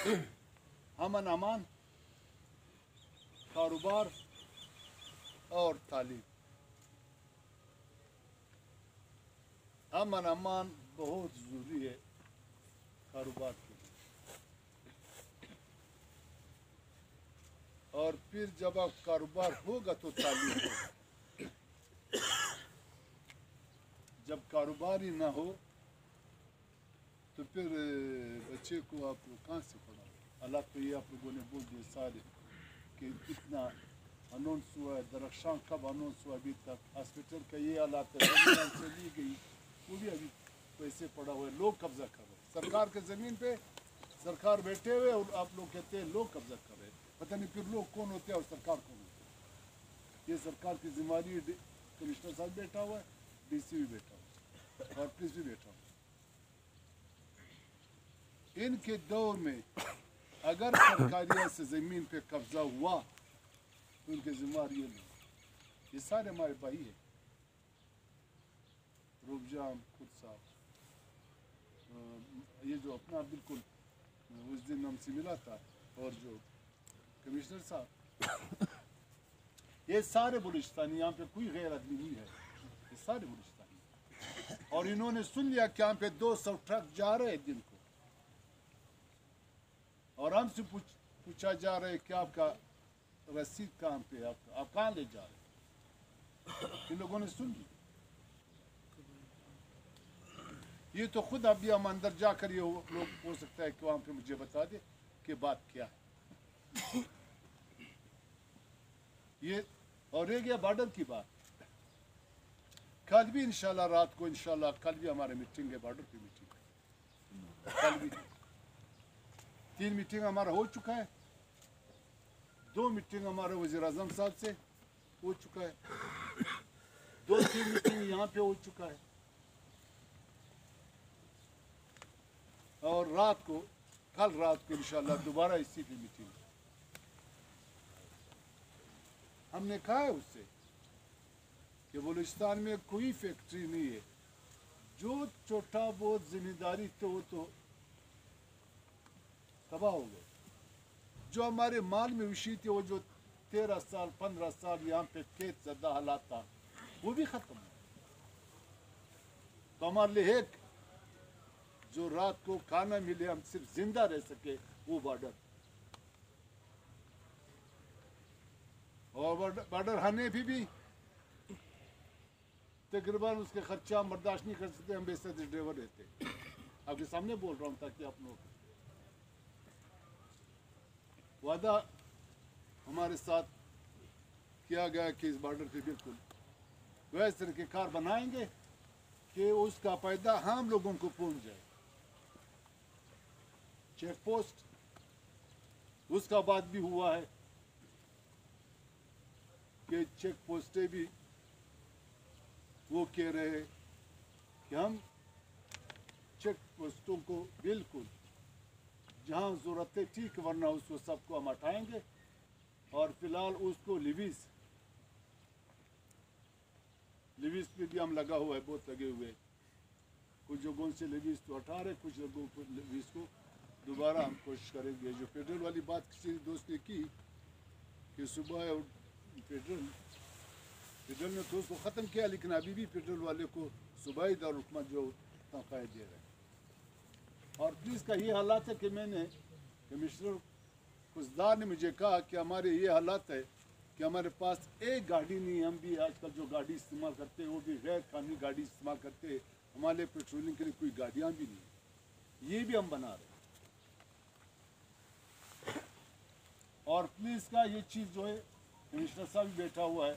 امن امان کاروبار اور تعلیم. امن امان بہت ضروری ہے کاروبار کے لیے. اور پھر جب آپ کاروبار ہوگا تو تعلیم ہوگا. جب کاروبار ہی نہ ہو تو پھر بچے کو آپ کہاں سے پڑھاؤ. اللہ تو یہ آپ لوگوں نے بول دیے سارے کہ اتنا اناؤنس ہوا ہے. درخشاں کب اناؤنس ہوا ابھی تک. ہاسپٹل کا یہ حالات ہے. زمین سے لی گئی وہ بھی ابھی پیسے پڑا ہوا ہے. لوگ قبضہ کر رہے ہیں سرکار کے زمین پہ. سرکار بیٹھے ہوئے اور آپ لوگ کہتے ہیں لوگ قبضہ کر رہے ہیں. پتہ نہیں پھر لوگ کون ہوتے ہیں اور سرکار کون ہوتے ہیں. یہ سرکار کی ذمہ داری. کمشنر صاحب بیٹھا ہوا ہے, ڈی سی بھی بیٹھا ہوا ہے اور پولیس بھی بیٹھا ہوا ہے. ان کے دور میں اگر سرکاریہ سے زمین پہ قبضہ ہوا تو ان کے ذمہ دار یہ نہیں. یہ سارے ہمارے بھائی ہیں. روب جان خود صاحب یہ جو اپنا بالکل اس دن ہم سے ملا تھا اور جو کمشنر صاحب یہ سارے بلوچستانی. یہاں پہ کوئی غیر آدمی نہیں ہے. یہ سارے بلوچستانی. اور انہوں نے سن لیا کہ یہاں پہ 200 ٹرک جا رہے ہیں دن کو. اور ہم سے پوچھا جا رہا ہے کہ آپ کا رسید کہاں پہ. آپ کہاں لے جا رہے ہیں. ان لوگوں نے سن لی. یہ تو خود ابھی ہم اندر جا کر یہ لوگ ہو سکتا ہے کہ وہاں پہ مجھے بتا دے کہ بات کیا ہے. یہ اور رہ گیا بارڈر کی بات. کل بھی انشاءاللہ رات کو انشاءاللہ کل بھی ہمارے میٹنگ ہے. بارڈر پہ میٹنگ ہے کل بھی. 3 میٹنگ ہمارا ہو چکا ہے. 2 میٹنگ ہمارے وزیر اعظم صاحب سے ہو چکا ہے. 2-3 میٹنگ یہاں پہ ہو چکا ہے. اور رات کو کل رات کو انشاءاللہ دوبارہ اسی پہ میٹنگ. ہم نے کہا ہے اس سے کہ بلوچستان میں کوئی فیکٹری نہیں ہے. جو چھوٹا بہت ذمہ داری تھے وہ تو تباہ ہو گئے. جو ہمارے مال میں وشی تھے وہ جو 13 سال 15 سال یہاں پہ کھیت زدہ حالات تھا وہ بھی ختم ہو. تو ہمارے لیے ایک جو رات کو کھانا ملے ہم صرف زندہ رہ سکے وہ بارڈر. اور بارڈر ہمیں بھی تقریباً اس کے خرچہ ہم برداشت نہیں کر سکتے. ہم بے صد ڈرائیور رہتے. آپ کے سامنے بول رہا ہوں تاکہ آپ لوگ وعدہ ہمارے ساتھ کیا گیا کہ اس بارڈر پہ بالکل ویسے طریقے کار بنائیں گے کہ اس کا فائدہ ہم لوگوں کو پہنچ جائے. چیک پوسٹ اس کا بات بھی ہوا ہے کہ چیک پوسٹیں بھی وہ کہہ رہے ہیں کہ ہم چیک پوسٹوں کو بالکل جہاں ضرورت ہے ٹھیک ورنہ اس کو سب کو ہم ہٹائیں گے. اور فی الحال اس کو لیویز پہ بھی ہم لگا ہوا ہے. بہت لگے ہوئے. کچھ جگہوں سے لیویز تو ہٹا رہے کچھ جگہوں کو لیویز کو دوبارہ ہم کوشش کریں گے. جو فیڈرل والی بات کسی دوست نے کی کہ صبح فیڈرل نے تو اس کو ختم کیا لیکن ابھی بھی فیڈرل والے کو صوبائی دارالحکومت جو تنخواہیں دے رہے ہیں. اور پولیس کا یہ حالات ہے کہ میں نے کمشنر خزدار نے مجھے کہا کہ ہمارے یہ حالات ہے کہ ہمارے پاس ایک گاڑی نہیں. ہم بھی آج کل جو گاڑی استعمال کرتے ہیں وہ بھی غیر قانونی گاڑی استعمال کرتے ہیں. ہمارے پیٹرولنگ کے لیے کوئی گاڑیاں بھی نہیں. یہ بھی ہم بنا رہے ہیں. اور پولیس کا یہ چیز جو ہے کمشنر صاحب بھی بیٹھا ہوا ہے.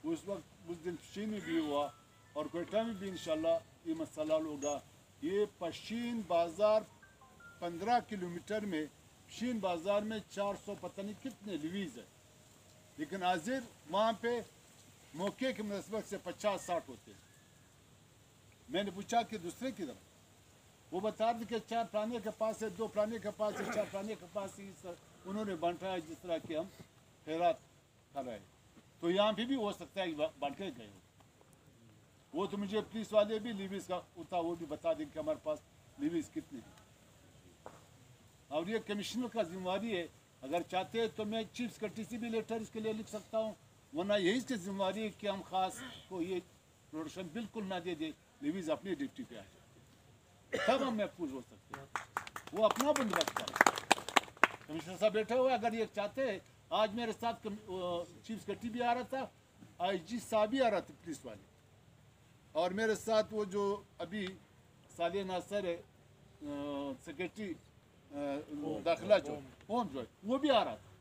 اس وقت اس دن پشین میں بھی ہوا اور کوئٹہ میں بھی انشاءاللہ یہ مسئلہ ہوگا. یہ پشین بازار 15 کلومیٹر میں پشین بازار میں 400 پتہ نہیں کتنے لیویز ہے. لیکن حاضر وہاں پہ موقع کی مناسبت سے 50-60 ہوتے ہیں. میں نے پوچھا کہ دوسرے کی طرف وہ بتا رہے کہ 4 پرانے کے پاس ہے 2 پرانے کے پاس ہے 4 پرانے کے پاس ہے. انہوں نے بانٹا ہے جس طرح کہ ہم خیرات کر رہے ہیں. تو یہاں پہ بھی ہو سکتا ہے بانٹ کے گئے ہو. وہ تو مجھے پولیس والے بھی لیویز کا ہوتا وہ بھی بتا دیں کہ ہمارے پاس لیویز کتنے ہیں. اور और ये कमिश्नर का जिम्मेवारी है, अगर चाहते हैं तो मैं चीफ सेक्रेटरी से भी लेटर इसके लिए लिख सकता हूँ, वरना यही से जिम्मेवारी है कि हम खास को ये प्रोडक्शन बिल्कुल ना दे दे, लिवीज अपनी ड्यूटी पे आ जाए, तब हम महफूज हो सकते हैं। वो अपना बंदोबस्त करें। कमिश्नर साहब बैठे हुए, अगर ये चाहते हैं, आज मेरे साथ चीफ सेक्रेटरी भी आ रहा था, IG साहब भी आ रहा था पुलिस वाले, और मेरे साथ वो जो अभी सालिया नासर है सेक्रेटरी दाखिला जो होम जो है वो भी आ रहा था।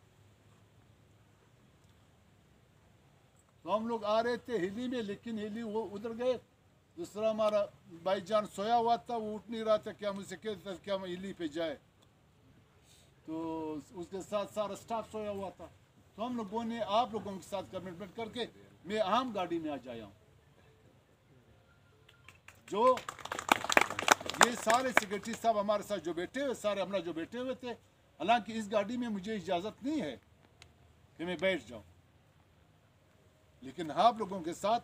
तो हम लोग आ रहे थे हिली में, लेकिन हिली वो उधर गए। दूसरा हमारा भाईजान सोया हुआ था, वो उठ नहीं रहा था, क्या मुझसे कहता था कि हम हिली पे जाए, तो उसके साथ सारा स्टाफ सोया हुआ था। तो हम लोगों ने आप लोगों के साथ कमिटमेंट करके मैं आम गाड़ी में आ जाया हूँ। जो ये सारे सेक्रेटरी साहब हमारे साथ जो बैठे हुए, सारे हमारा जो बैठे हुए थे, हालांकि इस गाड़ी में मुझे इजाज़त नहीं है कि मैं बैठ जाऊं, लेकिन आप लोगों के साथ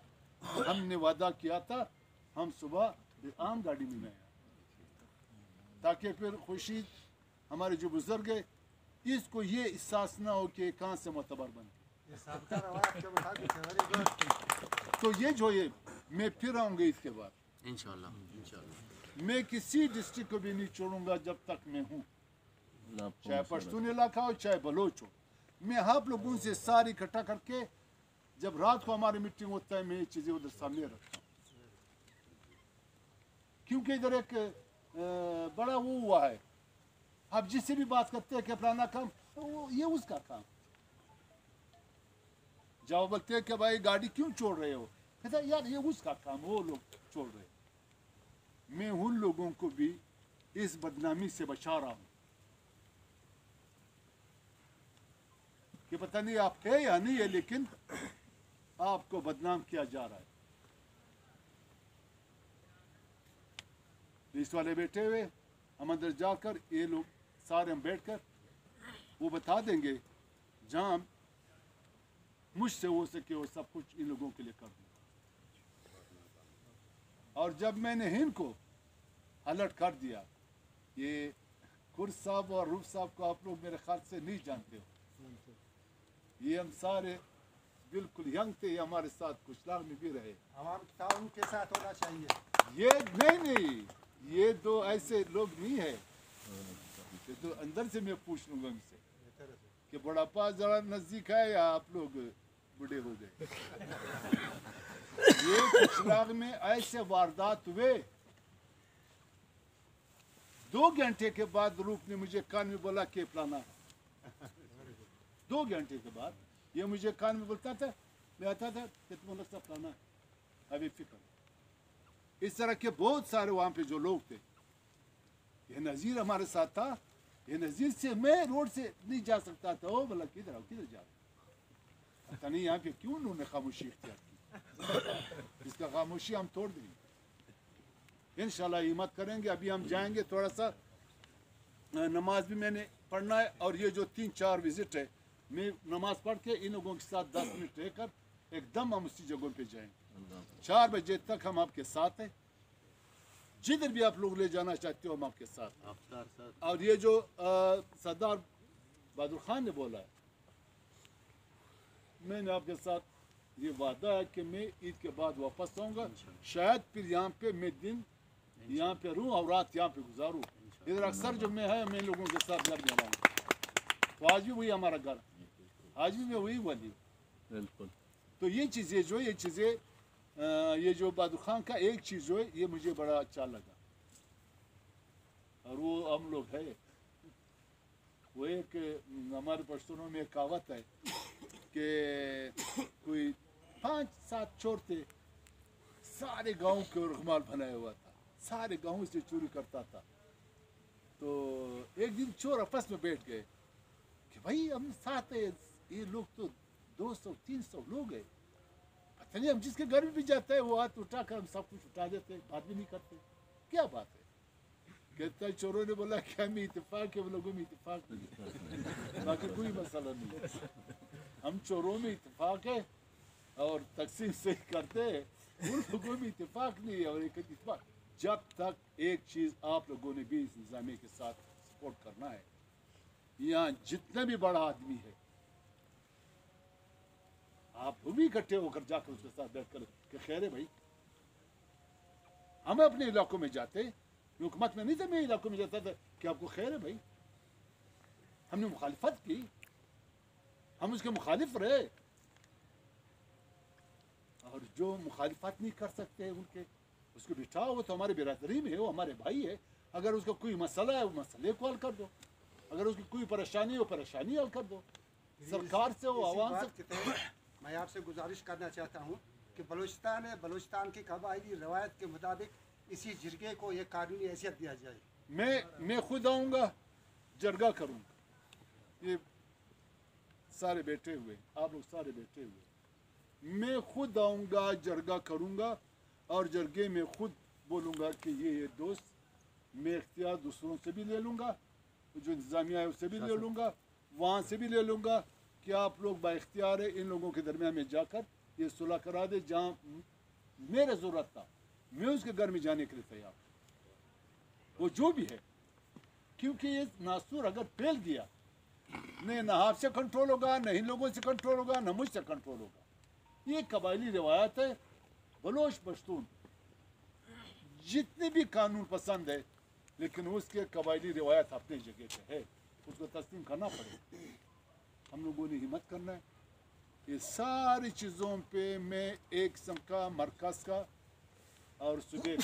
हमने वादा किया था, हम सुबह आम गाड़ी में आए ताकि फिर खुशी हमारे जो बुजुर्ग है इसको ये एहसास ना हो कि कहाँ से मोतबर बन गए। तो ये जो ये मैं फिर आऊँगा इसके बाद इंशाल्लाह। मैं किसी डिस्ट्रिक्ट को भी नहीं छोड़ूंगा जब तक मैं हूँ, चाहे पश्तून इलाका हो चाहे बलोच हो। मैं आप लोगों से सारी इकट्ठा करके जब रात को हमारी मीटिंग होता है, मैं ये चीज़ें उधर सामने रखता हूँ, क्योंकि इधर एक बड़ा वो हुआ है, आप जिससे भी बात करते हैं कि फलाना काम, तो ये उसका काम। जब बोलते हैं कि भाई गाड़ी क्यों छोड़ रहे हो, कहता यार ये उसका काम, वो लोग छोड़ रहे। मैं उन लोगों को भी इस बदनामी से बचा रहा हूं कि पता नहीं आप है या नहीं है, लेकिन आपको बदनाम किया जा रहा है। पुलिस वाले बैठे हुए, हम अंदर जाकर ये लोग सारे हम बैठकर वो बता देंगे, जहां मुझसे हो सके वो सब कुछ इन लोगों के लिए कर दूंगा। और जब मैंने इनको अलर्ट कर दिया, ये कुर्स साहब और रूफ साहब को आप लोग मेरे ख्याल से नहीं जानते हो, ये हम सारे बिल्कुल यंग थे, हमारे साथ कुछ लाख में भी रहे। आवाम के साथ होना चाहिए। ये नहीं, ये दो ऐसे लोग नहीं है, तो अंदर से मैं पूछ लूंगा उनसे कि बुढ़ापा जरा नजदीक है या आप लोग बूढ़े हो गए। ये कुछ लाख में ऐसे वारदात हुए, 2 घंटे के बाद रूप ने मुझे कान में बोला कि फलाना, 2 घंटे के बाद ये मुझे कान में बोलता था, मैं आता था कि तुम लगता फलाना अभी फिक्र। इस तरह के बहुत सारे वहाँ पे जो लोग थे, ये नज़ीर हमारे साथ था, ये नज़ीर से मैं रोड से नहीं जा सकता था, ओ बोला किधर आओ, किधर जा, पता नहीं यहाँ पे क्यों उन्होंने खामोशी इख्तियार की। इसका खामोशी हम तोड़ देंगे इंशाल्लाह, हिम्मत करेंगे। अभी हम जाएंगे, थोड़ा सा नमाज भी मैंने पढ़ना है, और ये जो 3-4 विजिट है, मैं नमाज पढ़ के इन लोगों के साथ 10 मिनट रहकर एकदम हम उसी जगह पे जाएंगे। 4 बजे तक हम आपके साथ हैं, जिधर भी आप लोग ले जाना चाहते हो हम आपके साथ। और ये जो सरदार बहादुर खान ने बोला है, मैंने आपके साथ ये वादा है कि मैं ईद के बाद वापस आऊँगा, शायद फिर यहाँ पे मैं दिन यहाँ पे रहूँ और रात यहाँ पे गुजारूँ। इधर अक्सर जो मैं है, मैं लोगों के साथ घर में रहूँ, तो आज भी वही हमारा घर, आज भी मैं वही वाली हूँ। बिल्कुल। तो ये चीज़ें जो ये जो बहादुर खान का एक चीज़ जो है, ये मुझे बड़ा अच्छा लगा। और वो हम लोग है, वो एक हमारे पश्तूनों में एक कहावत है कि कोई 5-7 चोर थे, सारे गांव के रुमाल बनाया हुआ था, सारे गांव से चोरी करता था। तो एक दिन चोर आपस में बैठ गए कि भाई हम साथ है, ये लोग तो 200-300 लोग हैं, पता नहीं हम जिसके घर में भी जाते हैं वो हाथ उठाकर हम सब कुछ उठा देते, बात भी नहीं करते, क्या बात है। कहता है चोरों ने बोला कि हमें इत्तेफाक है, वो लोगों में इत्तेफाक नहीं, बाकी कोई मसला नहीं, हम चोरों में इत्तेफाक है और तकसीम से करते हैं, उन लोगों में इत्तेफाक नहीं है। और एक इत्तेफाक, जब तक एक चीज़ आप लोगों ने भी इस इंतजामिया के साथ सपोर्ट करना है, यहाँ जितना भी बड़ा आदमी है आप वो भी इकट्ठे होकर जाकर उसके साथ बैठ कर कि खैर है भाई, हम अपने इलाकों में जाते, हुकूमत में नहीं थे, मेरे इलाकों में जाता था कि आपको खैर है भाई, हमने मुखालिफत की, हम उसके मुखालिफ रहे। और जो मुखालिफत नहीं कर सकते उनके, उसको बिठाओ, वो तो हमारे बिरादरी में है, वो हमारे भाई है। अगर उसका कोई मसला है वो मसले को हल कर दो, अगर उसकी कोई परेशानी हो परेशानी हल कर दो, सरकार से हो आवाम से। मैं आपसे गुजारिश करना चाहता हूँ कि बलूचिस्तान की कबायली रवायत के मुताबिक इसी जिरगे को एक कानूनी हैसियत दिया जाए। मैं खुद आऊँगा, जरगा करूँगा, ये सारे बैठे हुए, आप लोग सारे बैठे हुए, मैं खुद आऊँगा, जरगा करूँगा और जरगे में खुद बोलूँगा कि ये दोस्त, मैं इख्तियार दूसरों से भी ले लूँगा, जो इंतज़ामिया है उससे भी ले लूँगा, वहाँ से भी ले लूँगा कि आप लोग बाइख्तियार है इन लोगों के दरमियान में जाकर ये सुलह करा दे, जहाँ मेरे ज़रूरत था मैं उसके घर में जाने के लिए तैयार, वो जो भी है। क्योंकि ये नासूर अगर फैल गया, नहीं ना आप से कंट्रोल होगा, न इन लोगों से कंट्रोल होगा, न मुझसे कंट्रोल होगा। ये कबायली रिवायत है, बलोच पश्तून जितने भी कानून पसंद है, लेकिन उसके कबायली रिवायत अपनी जगह पे है, उसको तस्लीम करना पड़ेगा। हम लोगों ने हिम्मत करना है। ये सारी चीज़ों पे मैं एक किस्म का मरकज़ का और सुबह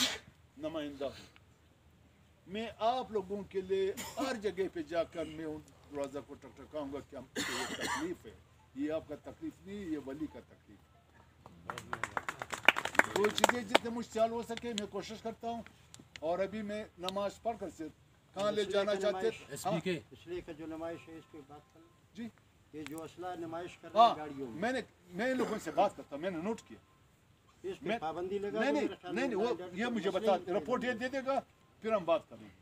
नुमाइंदा हूँ। मैं आप लोगों के लिए हर जगह पे जाकर मैं उन दरवाज़ा को टकटकाऊँगा कि हमको ये तकलीफ़ है, ये आपका तकलीफ़ नहीं, ये वली का तकलीफ़ है। कोई चीज़ें जितने मुझसे हो सके मैं कोशिश करता हूँ। और अभी मैं नमाज पढ़ कर से कहाँ ले जाना चाहते, इसलिए का जो नुमाइश है इस पर बात कर जी, ये जो असला नुमाइश कर रहे हैं गाड़ियों में, मैं लोगों से बात करता हूँ, मैंने नोट किया। इस पे पाबंदी लगा नहीं वो ये मुझे बता, रिपोर्ट ये दे देगा, फिर हम बात करेंगे।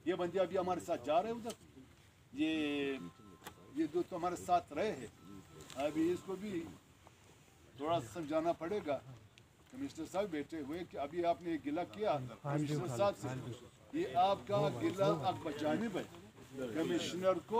ये बंदे अभी हमारे साथ जा रहे हैं उधर, ये दो तो हमारे साथ रहे हैं, अभी इसको भी थोड़ा समझाना पड़ेगा। कमिश्नर साहब बैठे हुए कि अभी आपने गिला किया कमिश्नर साहब से, ये आपका गिला अब जानिब है, कमिश्नर को